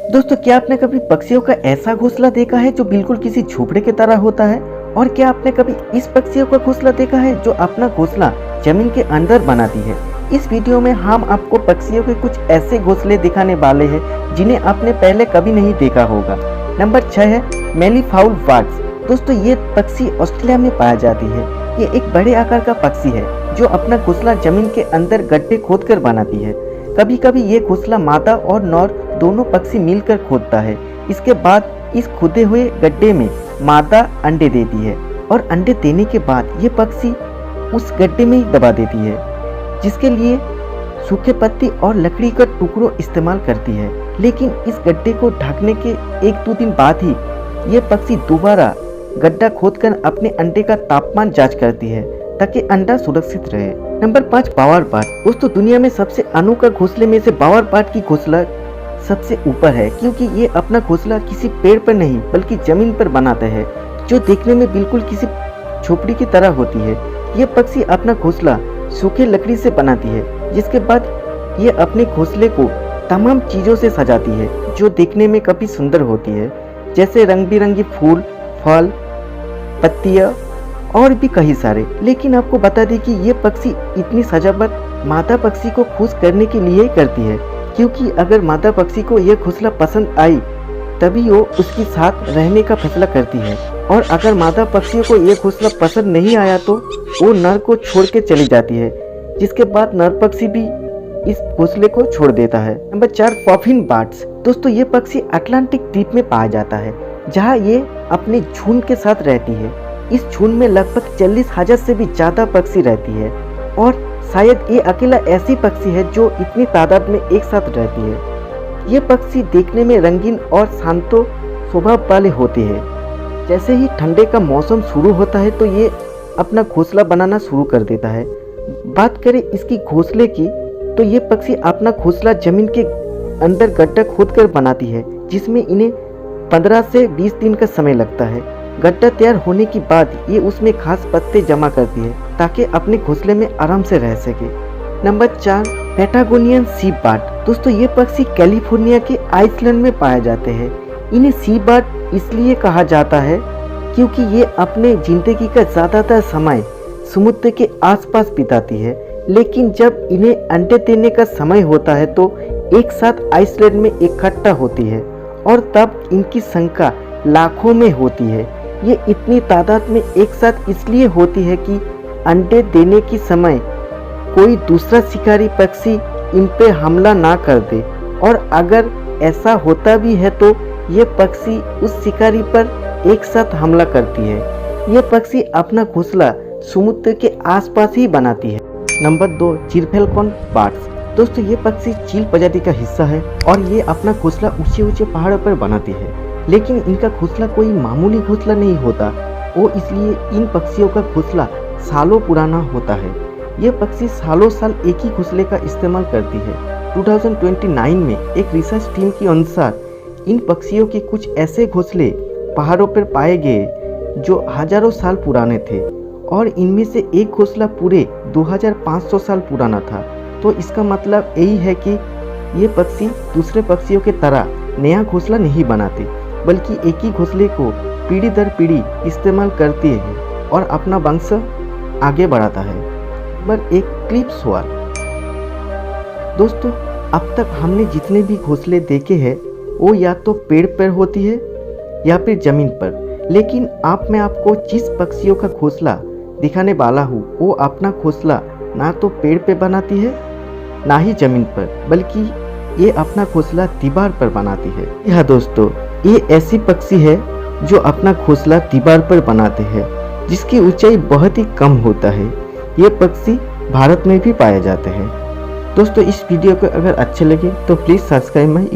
दोस्तों, क्या आपने कभी पक्षियों का ऐसा घोंसला देखा है जो बिल्कुल किसी झोपड़े की तरह होता है? और क्या आपने कभी इस पक्षियों का घोंसला देखा है जो अपना घोंसला जमीन के अंदर बनाती है? इस वीडियो में हम आपको पक्षियों के कुछ ऐसे घोंसले दिखाने वाले हैं जिन्हें आपने पहले कभी नहीं देखा होगा। नंबर 6 है मैली फाउल बर्ड्स। दोस्तों, ये पक्षी ऑस्ट्रेलिया में पाया जाती है। ये एक बड़े आकार का पक्षी है जो अपना घोंसला जमीन के अंदर गड्ढे खोदकर बनाती है। कभी कभी ये घोंसला मादा और नर दोनों पक्षी मिलकर खोदता है। इसके बाद इस खुदे हुए गड्ढे में मादा अंडे देती है और अंडे देने के बाद ये पक्षी उस गड्ढे में ही दबा देती है, जिसके लिए सूखे पत्ती और लकड़ी का टुकड़ों इस्तेमाल करती है। लेकिन इस गड्ढे को ढकने के 1-2 दिन बाद ही ये पक्षी दोबारा गड्ढा खोदकर अपने अंडे का तापमान जांच करती है ताकि अंडा सुरक्षित रहे। नंबर 5 बावर पार्ट। दोस्तों, दुनिया में सबसे अनोखा घोंसले में से बावर पार्ट की घोंसला सबसे ऊपर है, क्योंकि ये अपना घोंसला किसी पेड़ पर नहीं बल्कि जमीन पर बनाता है, जो देखने में बिल्कुल किसी झोपड़ी की तरह होती है। ये पक्षी अपना घोंसला सूखे लकड़ी से बनाती है, जिसके बाद ये अपने घोंसले को तमाम चीजों से सजाती है जो देखने में काफी सुंदर होती है, जैसे रंग बिरंगी फूल, फल, पत्तियां और भी कई सारे। लेकिन आपको बता दें कि ये पक्षी इतनी सजावट मादा पक्षी को खुश करने के लिए ही करती है, क्योंकि अगर मादा पक्षी को यह घोंसला पसंद आई तभी वो उसके साथ रहने का फैसला करती है, और अगर मादा पक्षियों को यह घोंसला पसंद नहीं आया तो वो नर को छोड़ के चली जाती है, जिसके बाद नर पक्षी भी इस घोंसले को छोड़ देता है। Number 4 puffin birds. दोस्तों, ये पक्षी अटलांटिक द्वीप में पाया जाता है, जहाँ ये अपने झुंड के साथ रहती है। इस झुंड में लगभग 40,000 से भी ज्यादा पक्षी रहती है, और शायद ये अकेला ऐसी पक्षी है जो इतनी तादाद में एक साथ रहती है। ये पक्षी देखने में रंगीन और शांतो स्वभाव वाले होते हैं। जैसे ही ठंडे का मौसम शुरू होता है तो ये अपना घोंसला बनाना शुरू कर देता है। बात करें इसकी घोंसले की, तो ये पक्षी अपना घोंसला जमीन के अंदर गड्ढा खोदकर बनाती है, जिसमें इन्हें 15 से 20 दिन का समय लगता है। गड्ढा तैयार होने के बाद ये उसमें घास पत्ते जमा करती है ताकि अपने घोंसले में आराम से रह सके। नंबर 4 पैटागोनियन सी बर्ड। दोस्तों, ये पक्षी कैलिफोर्निया के आइसलैंड में पाए जाते हैं। इन्हें सी बर्ड इसलिए कहा जाता है क्योंकि ये अपने जिंदगी का ज़्यादातर समय समुद्र के आसपास बिताती है। लेकिन जब इन्हें अंडे देने का समय होता है तो एक साथ आइसलैंड में इकट्ठा होती है, और तब इनकी संख्या लाखों में होती है। ये इतनी तादाद में एक साथ इसलिए होती है कि अंडे देने के समय कोई दूसरा शिकारी पक्षी इन पे हमला ना कर दे, और अगर ऐसा होता भी है तो ये पक्षी उस शिकारी पर एक साथ हमला करती है। ये पक्षी अपना घोंसला समुद्र के आसपास ही बनाती है। Number 2 gyrfalcon birds. दोस्तों, ये पक्षी चील प्रजाति का हिस्सा है और ये अपना घोंसला ऊंचे ऊंचे पहाड़ों पर बनाती है। लेकिन इनका घोंसला कोई मामूली घोंसला नहीं होता, वो इसलिए इन पक्षियों का घोंसला सालों पुराना होता है। ये पक्षी सालों साल एक ही घोंसले का इस्तेमाल करती है। 2029 में एक रिसर्च टीम के अनुसार इन पक्षियों के कुछ ऐसे घोंसले पहाड़ों पर पाए गए जो हजारों साल पुराने थे, और इनमें से एक घोंसला पूरे 2500 साल पुराना था। तो इसका मतलब यही है कि ये पक्षी दूसरे पक्षियों के तरह नया घोंसला नहीं बनाते, बल्कि एक ही घोंसले को पीढ़ी दर पीढ़ी इस्तेमाल करते हैं और अपना वंश आगे बढ़ाता है। नंबर 1 क्लिप स्वाल। दोस्तों, अब तक हमने जितने भी घोंसले देखे हैं वो या तो पेड़ पर होती है या फिर जमीन पर, लेकिन मैं आपको जिस पक्षियों का घोंसला दिखाने वाला हूँ वो अपना घोंसला ना तो पेड़ पे बनाती है ना ही जमीन पर, बल्कि ये अपना घोंसला दीवार पर बनाती है। यह दोस्तों, ये ऐसी पक्षी है जो अपना घोंसला दीवार पर बनाते हैं, जिसकी ऊंचाई बहुत ही कम होता है। ये पक्षी भारत में भी पाए जाते हैं। दोस्तों, इस वीडियो को अगर अच्छे लगे तो प्लीज़ सब्सक्राइब माय यूट्यूब।